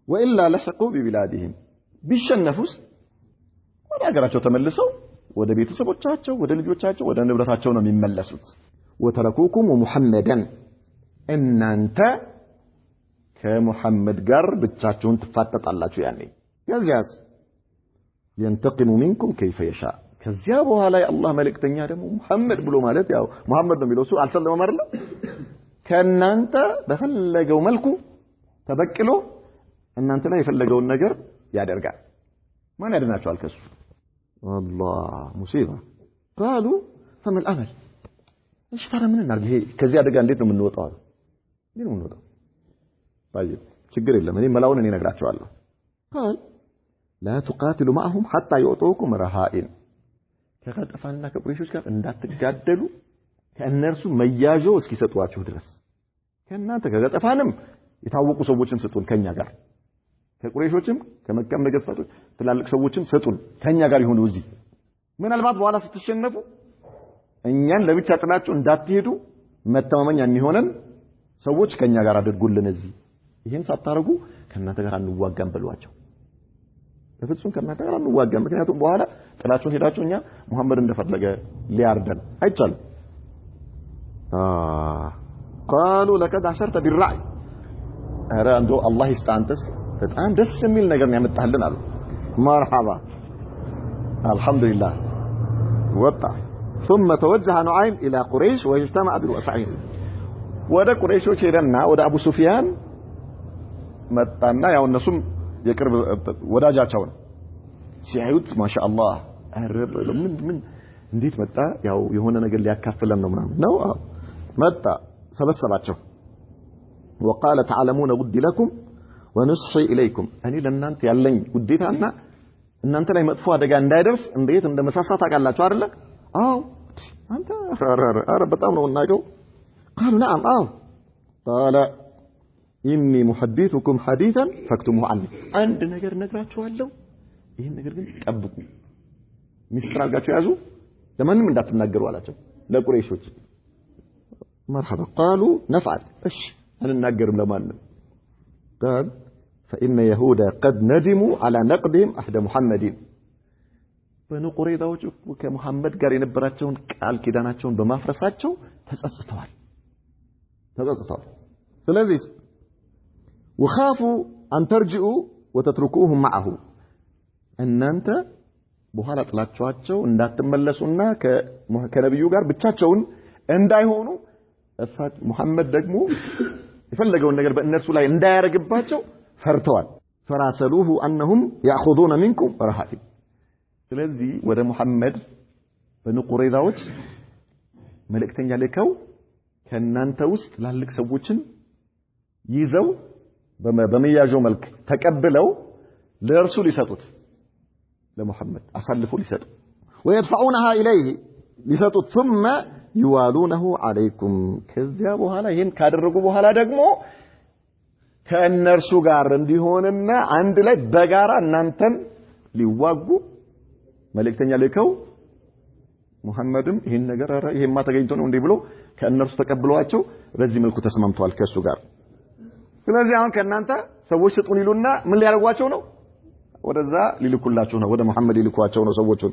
والا لحقوا ببلادهم ቢሸነፉስ ወደ ሀገራቸው ተመልሰው ወደ ቤተሰቦቻቸው ወደ ልጆቻቸው ወደ ንብረታቸው ነው የሚመለሱት وتركوكم ومحمدا እናንተ ከሙሐመድ ጋር ብቻችሁን ትፋጠጣላችሁ ያኔ ከዚያስ ينتقم منكم كيف يشاء ከዚያ በኋላ የአላህ መልእክተኛ ደግሞ ሙሐመድ ብሎ ማለት ያው ሙሐመድ ነው የሚለው እሱ አልሰለመም አይደል ከናንተ በፈለገው መልኩ ተበቅሎ እናንተ ላይ የፈለገውን ነገር ያደርጋል ማን ያድናቸዋል ከሱ والله مصيبه قالوا فما الامل ايش ترى من እናርግ ይሄ ከዚህ አደጋ እንዴት ነው የምንወጣው እንዴት ነው የምንወጣው طيب ችግር የለም እኔ መላውን እኔ ነግራቸዋለሁ قال لا تقاتلوا معهم حتى يعطوكم رهائن ከገጠፋንና ከቁረይሾች ጋር እንዳትጋደሉ ከእነርሱ መያዦ እስኪሰጧችሁ ድረስ ከእናንተ ከገጠፋንም የታወቁ ሰዎችን ስጡን ከኛ ጋር ከቁረይሾችም ከመካም ነገስታቶች ትላልቅ ሰዎችን ስጡን ከኛ ጋር ይሁኑ እዚህ ምናልባት በኋላ ስትሸነፉ እኛን ለብቻ ጥላችሁ እንዳትሄዱ መተማመኛ የሚሆነን ሰዎች ከኛ ጋር አድርጉልን እዚህ ይሄን ሳታረጉ ከእናንተ ጋር አንዋጋም በሏቸው በፍጹም ከእናንተ ጋር አንዋጋም ምክንያቱም በኋላ ጥላችሁን ሄዳችሁ እኛ ሙሐመድ እንደፈለገ ሊያርደን አይቻልም قالوا لقد عشرت بالرعي ኧረ እንደው አላህ ይስጣንተስ በጣም ደስ የሚል ነገር ነው ያመጣልን አሉ مرحبا الحمد لله ወጣ ثم توجه نعيم الى قريش واجتمع برؤسائهم ወደ ቁረይሾች ሄደና ወደ አቡ ሱፊያን መጣና ያው እነሱም የቅርብ ወዳጃቸው ነው ሲያዩት ማሻአላህ አረብ ምን እንዴት መጣ ያው የሆነ ነገር ሊያካፍለን ነው ምናምን ነው መጣ ሰበሰባቸው وقال تعلمون ودي لكم ونصحي اليكم እኔ ለእናንተ ያለኝ ውዴታና እናንተ ላይ መጥፎ አደጋ እንዳይደርስ እንዴት እንደመሳሳ ታውቃላችሁ አይደለ? አዎ አንተ አረ በጣም ነው እናቀው قالوا نعم قال إني محدثكم حديثا فاكتموه عني عند ነገር ነግራችኋለሁ ይሄን ነገር ግን ጠብቁ ሚስጥር አድርጋችሁ ያዙ ለማንም እንዳትናገሩ አላቸው ለቁረይሾች مرحبا قالوا نفعل ايش አንናገርም ለማንም قال فإن يهودا قد ندموا على نقدهم أحد محمد بنو قريظاዎች ከሙሐመድ ጋር የነበራቸውን ቃል ኪዳናቸውን በማፍረሳቸው ተጸጽተዋል ስለዚህ وخافوا أن ترجعوا وتتركوهم معه እናንተ በኋላ ጥላቻቸው እንዳትመለሱና ከነብዩ ጋር ብቻቸውን እንዳይሆኑ እፋት ሙሐመድ ደግሞ የፈለገውን ነገር በእነርሱ ላይ እንዳያረግባቸው ፈርተዋል فراسلوه أنهم يأخذون منكم رهائن ስለዚህ ወደ ሙሐመድ በኑ ቁረይዛዎች መልእክተኛ ልከው ከናንተ ውስጥ ላልቅ ሰዎችን ይዘው በመያዦ መልክ ተቀብለው ለእርሱ ሊሰጡት ለሙሐመድ አሳልፉ ሊሰጡ ويدفعونها إليه ሊሰጡት ثم يوالونه عليكم ከዚያ በኋላ ይሄን ካደረጉ በኋላ ደግሞ ከእነርሱ ጋር እንዲሆንና አንድ ላይ በጋራ እናንተን ሊዋጉ መልእክተኛ ልከው ሙሐመድም ይሄን ነገር ይሄማ ተገኝቶ ነው እንዴ ብሎ ከእነርሱ ተቀብለዋቸው በዚህ መልኩ ተስማምተዋል ከሱ ጋር ስለዚህ አሁን ከእናንተ ሰዎች ስጡን ይሉና ምን ሊያደርጓቸው ነው ወደዛ ሊልኩላቸው ነው ወደ ሙሐመድ ሊልኳቸው ነው ሰዎቹን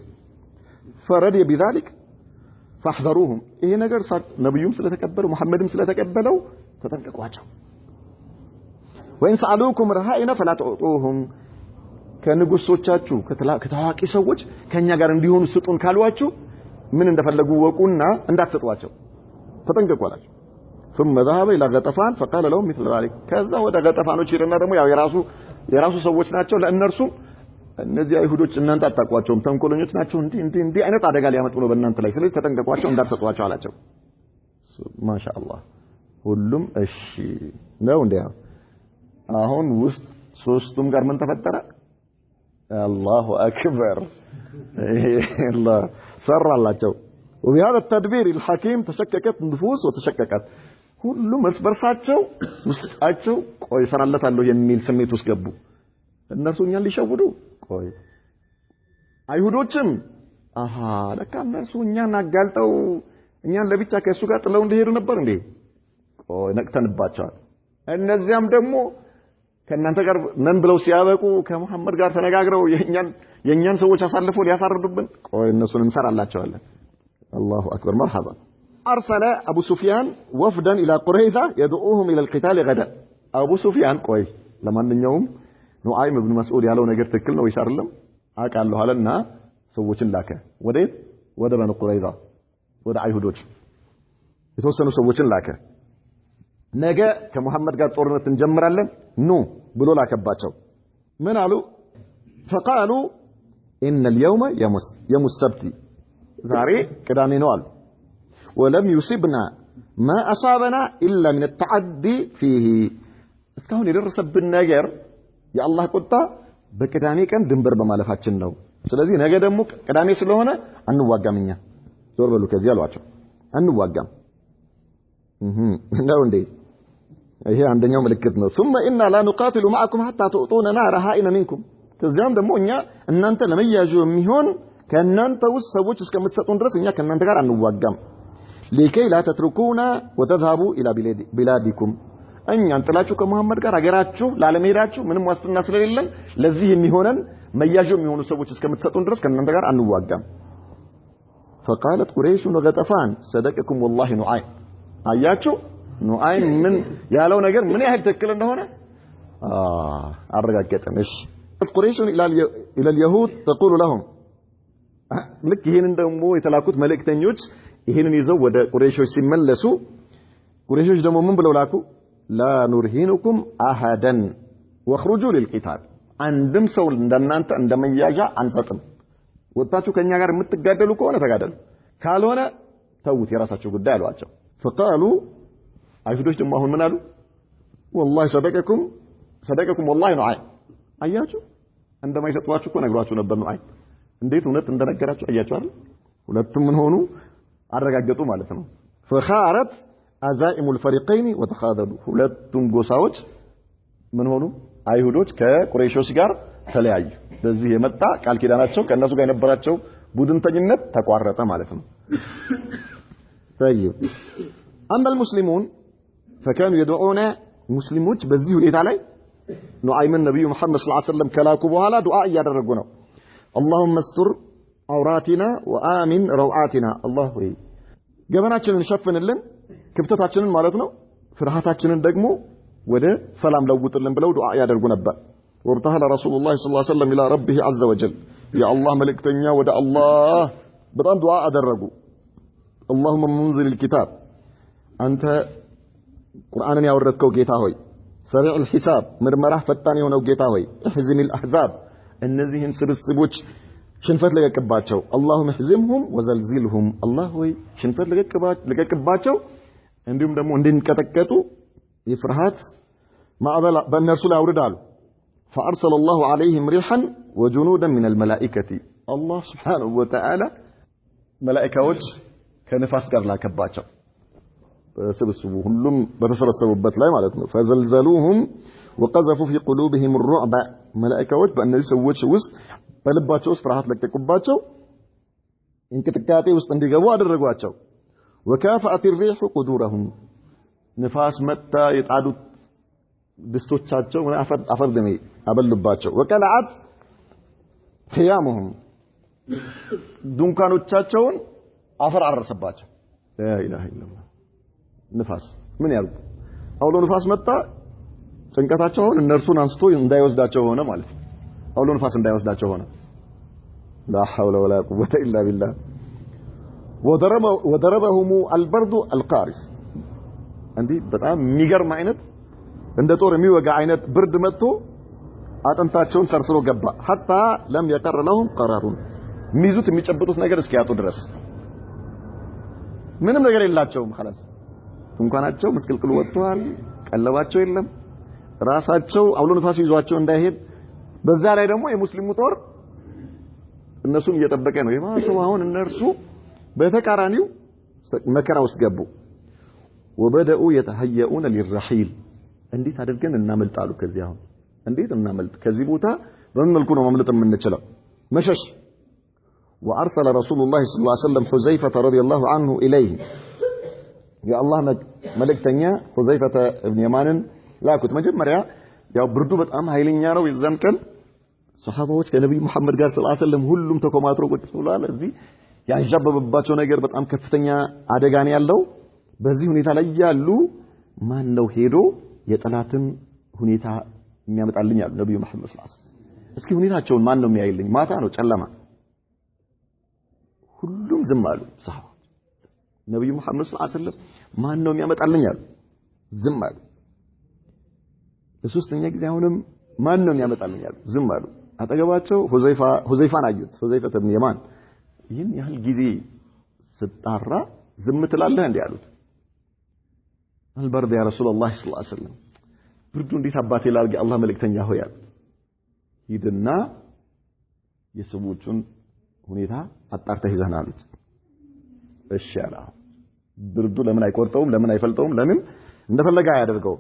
فرضي بذلك فاحذروهم ይሄ ነገር ነብዩም ስለተቀበለው ሙሐመድም ስለተቀበለው ተጠንቀቋቸው وإن سألوكم رهائن فلا تعطوهم ከንጉሶቻችሁ ከታዋቂ ሰዎች ከኛ ጋር እንዲሆኑ ስጡን ካሏችሁ ምን እንደፈለጉ ወቁና እንዳትሰጧቸው ተጠንቀቁላችሁ ثم ذهب الى غطفان فقال لهم مثل ذلك ከዛ ወደ ገጠፋኖች ይረና ደግሞ ያው የራሱ ሰዎች ናቸው ለእነርሱ እነዚህ አይሁዶች እናንተ አጣቋቸውም ተንኮለኞች ናቸው እንዴ አይነት አደጋ ሊያመጡ ነው በእናንተ ላይ ስለዚህ ተጠንቀቋቸው እንዳትሰጧቸው አላቸው ማሻአላህ ሁሉም እሺ ነው እንዴ አሁን ውስጥ ሶስቱም ጋር ምን ተፈጠረ الله أكبر الله سر الله جو وبهذا التدبير الحكيم تشككت النفوس وتشككت ሁሉም መስበርሳቸው ውስጣቸው ቆይ ሰራለታለሁ የሚል ስሜት ውስጥ ገቡ እነሱ እኛን ሊሸውዱ ቆይ አይሁዶችም ለካ እነሱ እኛን አጋልጠው እኛን ለብቻ ከሱ ጋር ጥለው እንደሄዱ ነበር እንዴ ቆይ ነቅተንባቸዋል እነዚያም ደግሞ ከእናንተ ጋር ነን ብለው ሲያበቁ ከሙሐመድ ጋር ተነጋግረው የኛን ሰዎች አሳልፈው ሊያሳርዱብን ቆይ እነሱን እንሰራላቸዋለን الله أكبر مرحبا أرسل أبو سفيان وفدا إلى قريظة يدعوهم إلى القتال غدا أبو سفيان ቆይ ለማንኛውም ኑዓይም ኢብኑ መስዑድ ያለው ነገር ትክክል ነው ይሻርልም አቃለሁ አለና ሰዎችን ላከ ወደ በኑ ቁረይዛ ወደ አይሁዶች የተወሰኑ ሰዎችን ላከ ነገ ከሙሐመድ ጋር ጦርነት እንጀምራለን ኑ ብሎ ላከባቸው ምን አሉ فقالوا ان اليوم يوم السبت ዛሬ ቅዳሜ ነው አሉ ولم يصبنا ما اصابنا الا من التعدي فيه እስካሁን የደረሰብን ነገር የአላህ ቁጣ በቅዳሜ ቀን ድንበር በማለፋችን ነው ስለዚህ ነገ ደግሞ ቅዳሜ ስለሆነ አንዋጋምኛ ዞር በሉ ከዚህ አሏቸው አንዋጋም ነው እንዴ ይሄ አንደኛው ምልክት ነው ثم إنا لا نقاتل معكم حتى تؤتوننا رهائن منكم ከዚያም ደግሞ እኛ እናንተ ለመያዙ የሚሆን ከእናንተ ውስጥ ሰዎች እስከምትሰጡን ድረስ እኛ ከእናንተ ጋር አንዋጋም لكي لا تتركونا وتذهبوا إلى بلادكم እኛን ጥላችሁ ከሙሐመድ ጋር አገራችሁ ላለመሄዳችሁ ምንም ዋስትና ስለሌለን ለዚህ የሚሆነን መያዙ የሚሆኑ ሰዎች እስከምትሰጡን ድረስ ከእናንተ ጋር አንዋጋም فقالت قريش وغطفان صدقكم والله نعيم አያችሁ ኑዓይም ምን ያለው ነገር ምን ያህል ትክክል እንደሆነ አረጋገጠን እሺ قريش الى اليهود تقول لهم ልክ ይሄንን ደግሞ የተላኩት መልእክተኞች ይሄንን ይዘው ወደ ቁረይሾች ሲመለሱ ቁረይሾች ደግሞ ምን ብለው ላኩ لا نرهنكم احدا واخرجوا للقتال አንድም ሰው እንደናንተ እንደመያዣ አንሰጥም ወጣችሁ ከኛ ጋር የምትጋደሉ ከሆነ ተጋደሉ ካልሆነ ተውት የራሳችሁ ጉዳይ አሏቸው فقالوا አይሁዶች ደግሞ አሁን ምን አሉ والله صدقكم والله نعيم አያችሁ እንደማይሰጧችሁ እኮ ነግሯችሁ ነበር ነው። አይ እንዴት እውነት እንደነገራችሁ አያችሁ አይደል? ሁለቱም ምን ሆኑ አረጋገጡ ማለት ነው። فخارت عزائم الفريقين وتخاذلوا ሁለቱም ጎሳዎች ምን ሆኑ አይሁዶች ከቁረይሾች ጋር ተለያዩ። በዚህ የመጣ ቃል ኪዳናቸው ከነሱ ጋር የነበራቸው ቡድንተኝነት ተቋረጠ ማለት ነው። طيب اما المسلمون فكانوا يدعون ሙስሊሞች በዚህ ሁኔታ ላይ ኑዓይምን ነብዩ መሐመድ ሰለላሁ ዐለይሂ ወሰለም ከላኩ በኋላ ዱዓ እያደረጉ ነው። اللهم استر عوراتنا وآمن روعاتنا الله ሆይ ገበናችንን ሸፍንልን ክፍተታችንን ማለት ነው ፍርሃታችንን ደግሞ ወደ ሰላም ለውጥልን ብለው ዱዓ ያደርጉ ነበር። ወብተሐለ ረሱላህ ሰለላሁ ዐለይሂ ወሰለም ኢላ ረቢሂ ዐዘ ወጀል የአላህ መልእክተኛ ወደ አላህ በጣም ዱዓ አደረጉ። اللهم منزل الكتاب አንተ ቁርአንን ያወረድከው ጌታ ሆይ ሰሪዕ الحساب ምርመራህ ፈጣን የሆነው ጌታ ሆይ احزم الاحزاب እነዚህን ስብስቦች ሽንፈት ለቀቅባቸው اللهم احزمهم وزلزلهم الله ሆይ ሽንፈት ለቀቅባቸው እንዲሁም ደግሞ እንድንቀጠቀጡ ይፍርሃት ማዕበል በእነርሱ ላይ አውርዳሉ። فأرسل الله عليهم ريحا وجنودا من الملائكة الله سبحانه وتعالى ملائكዎች ከነፋስ ጋር ላከባቸው በስብስቡ ሁሉም በተሰበሰቡበት ላይ ማለት ነው። فزلزلوهم وقذفوا في قلوبهم الرعب መላእክቶች በእነዚህ ሰዎች ውስጥ በልባቸው ውስጥ ፍርሃት ለቀቁባቸው እንቅጥቃጤ ውስጥ እንዲገቡ አደረጓቸው። وكافأت الريح قدورهم ንፋስ መጣ የጣዱት ድስቶቻቸው አፈር ደሜ አበሉባቸው። وقلعت خيامهم ድንኳኖቻቸውን አፈር አረሰባቸው። لا اله الا الله ንፋስ ምን ያርጉ አውሎ ንፋስ መጣ ጭንቀታቸውን እነርሱን አንስቶ እንዳይወስዳቸው ሆነ ማለት ነው። አውሎ ንፋስ እንዳይወስዳቸው ሆነ። لا حول ولا قوة إلا بالله وضربهم البرد القارس እንዴ በጣም የሚገርም አይነት እንደ ጦር የሚወጋ አይነት ብርድ መጥቶ አጥንታቸውን ሰርስሮ ገባ። حتى لم يقر لهم قرار ሚዙት የሚጨብጡት ነገር እስኪያጡ ድረስ ምንም ነገር የላቸውም خلاص እንኳናቸው መስቀልቅሉ ወጥቷል። ቀለባቸው የለም። ራሳቸው አውሎ ንፋስ ይዟቸው እንዳይሄድ በዛ ላይ ደግሞ የሙስሊሙ ጦር እነሱን እየጠበቀ ነው። የማሰው አሁን እነርሱ በተቃራኒው መከራ ውስጥ ገቡ። وبدأوا يتهيئون للرحيل እንዴት አድርገን እናመልጣሉ ከዚህ አሁን እንዴት እናመልጥ ከዚህ ቦታ በምን መልኩ ነው ማምለጥ የምንችለው መሸሽ وأرسل رسول الله صلى الله عليه وسلم حذيفة رضي الله عنه إليه يا الله ملكتኛ حذيفة ابن يمان ላኩት። መጀመሪያ ያው ብርዱ በጣም ኃይለኛ ነው። የዛን ቀን ሱሐባዎች ከነብዩ መሐመድ ጋር ሰለላሁ ዐለይሂ ወሰለም ሁሉም ተኮማትሮ ቁጭ ብለዋል። እዚህ ያንዣበበባቸው ነገር በጣም ከፍተኛ አደጋ ነው ያለው። በዚህ ሁኔታ ላይ ያሉ ማን ነው ሄዶ የጠላትን ሁኔታ የሚያመጣልኝ ያሉ ነብዩ መሐመድ ሰለላሁ ዐለይሂ ወሰለም እስኪ ሁኔታቸውን ማን ነው የሚያይልኝ? ማታ ነው ጨለማ። ሁሉም ዝም አሉ ሱሐባ። ነብዩ መሐመድ ሰለላሁ ዐለይሂ ወሰለም ማን ነው የሚያመጣልኝ አሉ። ዝም አሉ። ለሶስተኛ ጊዜ አሁንም ማን ነው የሚያመጣልኝ አሉ። ዝም አሉ። አጠገባቸው ሁዘይፋን አዩት። ሁዘይፋ ኢብኑ የማን ይህን ያህል ጊዜ ስጣራ ዝም ትላለህ እንዴ አሉት። አልበርድ ያ ረሱላህ ሰለላሁ ዐለይሂ ወሰለም ብርዱ እንዴት አባቴ ላርግ አላህ መልእክተኛ ሆይ አሉት። ሂድና የሰዎቹን ሁኔታ አጣርተህ ይዘህና አሉት። እሺ አለ። ብርዱ ለምን አይቆርጠውም? ለምን አይፈልጠውም? ለምን እንደፈለገ አያደርገው?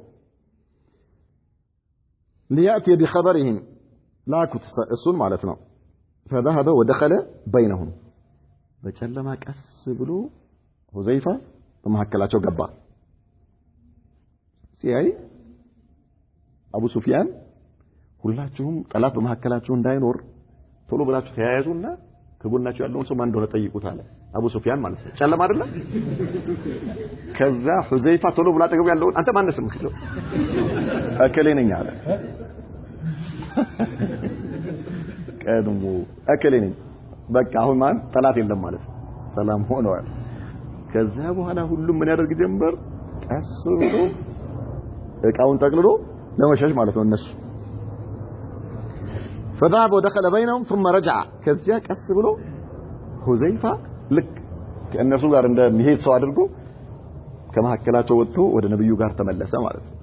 ليأتي بخبرهم ላኩት እሱን ማለት ነው። فذهب ودخل بينهم በጨለማ ቀስ ብሎ ሁዘይፋ በመሐከላቸው ገባ። ሲያይ አቡ ሱፊያን ሁላችሁም ጠላት በመሐከላችሁ እንዳይኖር ቶሎ ብላችሁ ተያያዙና ከጎናችሁ ያለውን ሰው ማን እንደሆነ ጠይቁት አለ። አቡ ሱፊያን ማለት ነው። ጨለማ አይደለም። ከዛ ሁዘይፋ ቶሎ ብላ ጠገቡ ያለውን አንተ ማን ነህ ስምህ? አከሌ ነኝ አለ። ቀድሞ አከሌ ነኝ በቃ አሁን ማን ጠላት የለም ማለት ነው። ሰላም ሆነዋል። ከዛ በኋላ ሁሉም ምን ያደርግ ጀመር? ቀስ ብሎ እቃውን ጠቅልሎ ለመሸሽ ማለት ነው እነሱ። فذهب ودخل بينهم ثم رجع ከዚያ ቀስ ብሎ ሁዘይፋ ልክ ከእነሱ ጋር እንደሚሄድ ሰው አድርጎ ከመሐከላቸው ወጥቶ ወደ ነብዩ ጋር ተመለሰ ማለት ነው።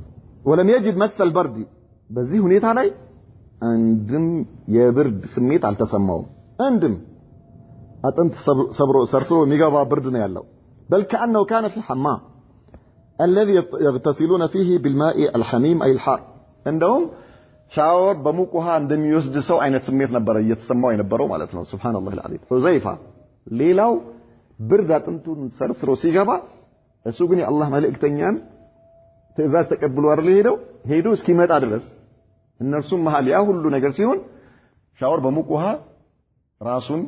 ولم يجد مس البرد በዚህ ሁኔታ ላይ አንድም የብርድ ስሜት አልተሰማውም አንድም አጥንት ሰብሮ ሰርስሮ የሚገባ ብርድ ነው ያለው بل كأنه كان في الحمام الذي يغتسلون فيه بالماء الحميم أي الحار عندهم ሻወር በሙቅ ውሃ እንደሚወስድ ሰው አይነት ስሜት ነበር እየተሰማው የነበረው ማለት ነው ሱብሃንአላህ العظيم ሁዘይፋ ሌላው ብርድ አጥንቱን ሰርስሮ ሲገባ እሱ ግን የአላህ መልእክተኛን ትእዛዝ ተቀብሎ አይደል ሄዶ እስኪመጣ ድረስ እነርሱም መሃል ያ ሁሉ ነገር ሲሆን ሻወር በሙቅ ውሃ ራሱን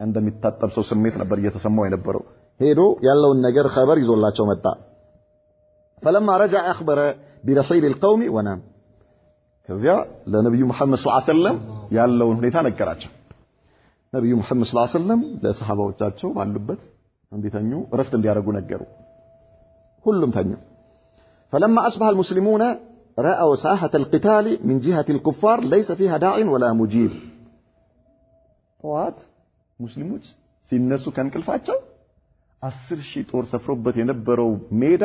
እንደሚታጠብ ሰው ስሜት ነበር እየተሰማው የነበረው ሄዶ ያለውን ነገር خبر ይዞላቸው መጣ فلما رجع اخبر برحيل القوم ونام ከዚያ ለነብዩ መሐመድ ሰለላሁ ዐለይሂ ወሰለም ያለውን ሁኔታ ነገራቸው ነብዩ መሐመድ ሰለላሁ ዐለይሂ ወሰለም ለሰሃባዎቻቸው ባሉበት እንዲተኙ ረፍት እንዲያደርጉ ነገሩ ሁሉም ተኙ فلما اصبح المسلمون راوا ساحه القتال من جهه الكفار ليس فيها داع ولا مجيب طوات ሙስሊሞች ሲነሱ ከንቅልፋቸው 10000 ጦር ሰፍሮበት የነበረው ሜዳ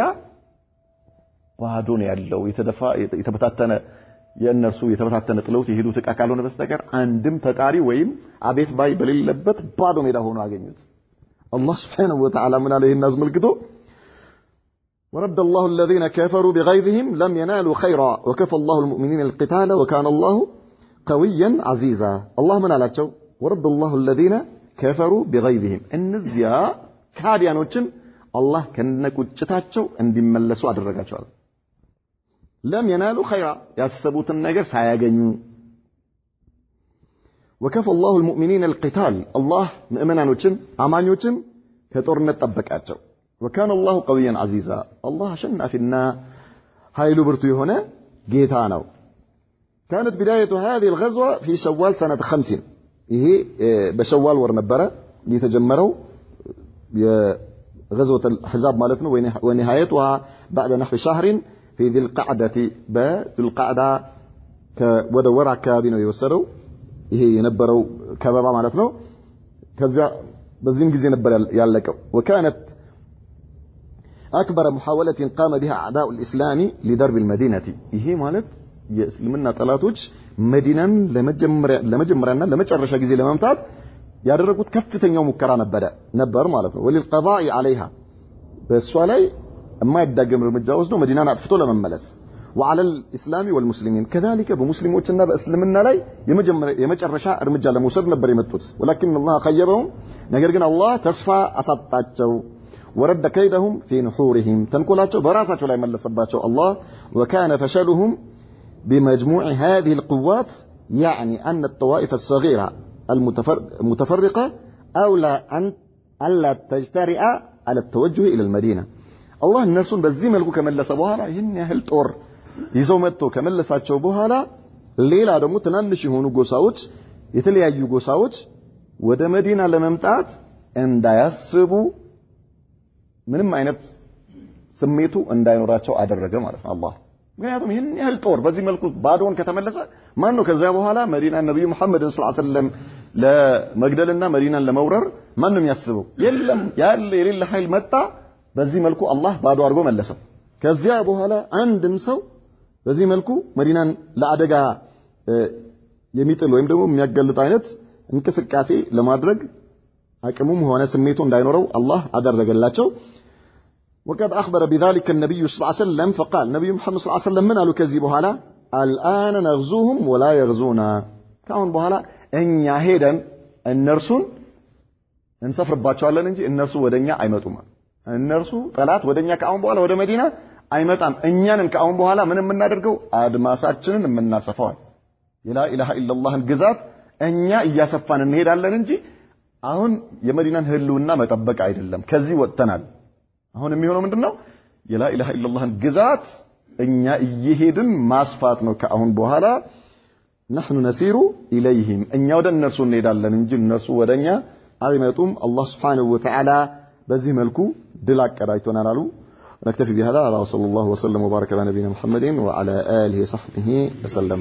ባዶ ነው ያለው የተበታተነ የእነርሱ የተበታተነ ጥለውት የሄዱት ዕቃ ካልሆነ በስተቀር አንድም ተጣሪ ወይም አቤት ባይ በሌለበት ባዶ ሜዳ ሆኖ አገኙት አላህ Subhanahu Wa Ta'ala ምን አለ ይሄን አዝመልክቶ ورد الله الذين كفروا بغيظهم لم ينالوا خيرا وكفى الله المؤمنين القتال وكان الله قويا عزيزا الله من አላቸው ورد الله الذين كفروا بغيظهم እነዚያ ካዲያኖችን አላህ ከነቁጭታቸው እንዲመለሱ አደረጋቸዋል لم ينالوا خيرا يسبوت النجر سايغنيو وكفى الله المؤمنين القتال الله مؤمنانوچن አማኞችን ከጦርነት ጠበቃቸው وكان الله قويا عزيزا الله شنافنا ኃይሉ ብርቱ የሆነ ጌታ ነው كانت بداية هذه الغزوة في شوال سنة 50 ይሄ በሸዋል ወር ነበረ የተጀመረው የغزوة الحزاب ማለት ነው ونهايتها بعد نحو شهر في ذي القعدة بذي القعدة كودور አካባቢ ነው የወሰደው ይሄ የነበረው ከበባ ማለት ነው ከዛ በዚህም ጊዜ ነበር ያለቀው وكانت أكبر محاولة قام بها أعداء الإسلام لضرب المدينة ይሄ ማለት የእስልምና ጠላቶች መዲናን ለመጀመሪያና ለመጨረሻ ጊዜ ለማምታት ያደረጉት ከፍተኛው ሙከራ ነበር ማለት ነው وللقضاء عليها በሷ ላይ የማይዳገም እርምጃ ወስዶ መዲናን አጥፍቶ ለመመለስ وعلى الاسلام والمسلمين كذلك በሙስሊሞችና በእስልምና ላይ የመጨረሻ እርምጃ ለመውሰድ ነበር የመጡት ولكن الله خيبهم ነገር ግን አላህ ተስፋ አሳጣቸው ورد كيدهم في نحورهم ተንኮላቸው በራሳቸው ላይ መለሰባቸው الله وكان فشلهم بمجموع هذه القوات يعني أن الطوائف الصغيرة المتفرقة أولى أن ألا تجترئ على التوجه إلى المدينة الله النفسون بزي ملكو كملس بوهالا ይህን ያህል ጦር ይዘው መጥቶ ከመለሳቸው በኋላ ሌላ ደግሞ ትናንሽ የሆኑ ጎሳዎች የተለያዩ ጎሳዎች ወደ መዲና ለመምጣት እንዳያስቡ ምንም አይነት ስሜቱ እንዳይኖራቸው አደረገ ማለት ነው አላህ ምክንያቱም ይህን ያህል ጦር በዚህ መልኩ ባዶን ከተመለሰ ማን ነው ከዛ በኋላ መዲና ነብዩ መሐመድ ሰለላሁ ዐለይሂ ወሰለም ለመግደልና መዲናን ለመውረር ማንንም ያስበው የለም ያለ የሌለ ኃይል መጣ በዚህ መልኩ አላህ ባዶ አድርጎ መለሰው ከዚያ በኋላ አንድም ሰው በዚህ መልኩ መዲናን ለአደጋ የሚጥል ወይም ደግሞ የሚያገልጥ አይነት እንቅስቃሴ ለማድረግ አቅሙም ሆነ ስሜቱ እንዳይኖረው አላህ አደረገላቸው وقد أخبر بذلك النبي صلى الله عليه وسلم فقال نبي محمد صلى الله عليه وسلم من قالوا كذي بهالا الآن نغزوهم ولا يغزونا كون بهالا إن يهيدا النرسون نسافر باتشالن إنجي النرسو ودنيا أيمتوما النرسو ثلاث ودنيا كأون بهالا ود مدينة أيمتام إنيان كأون بهالا من نادرجو أدماساتشن من ناسفان لا إله إلا الله الجزات إنيا يسفان النهيد على إنجي أهون يمدينا هلونا ما تبقى عيد اللهم كذي وتنال አሁን የሚሆነው ምንድነው የላ ኢላሃ ኢላላህን ግዛት እኛ እየሄድን ማስፋት ነው ከአሁን በኋላ نحن نسير اليهم እኛ ወደ እነርሱ እንሄዳለን እንጂ እነርሱ ወደኛ አይመጡም አላህ Subhanahu Wa Ta'ala በዚህ መልኩ ድል አቀዳጅቶናል አሉ نكتفي بهذا وصلى الله وسلم وبارك على نبينا محمد وعلى اله وصحبه وسلم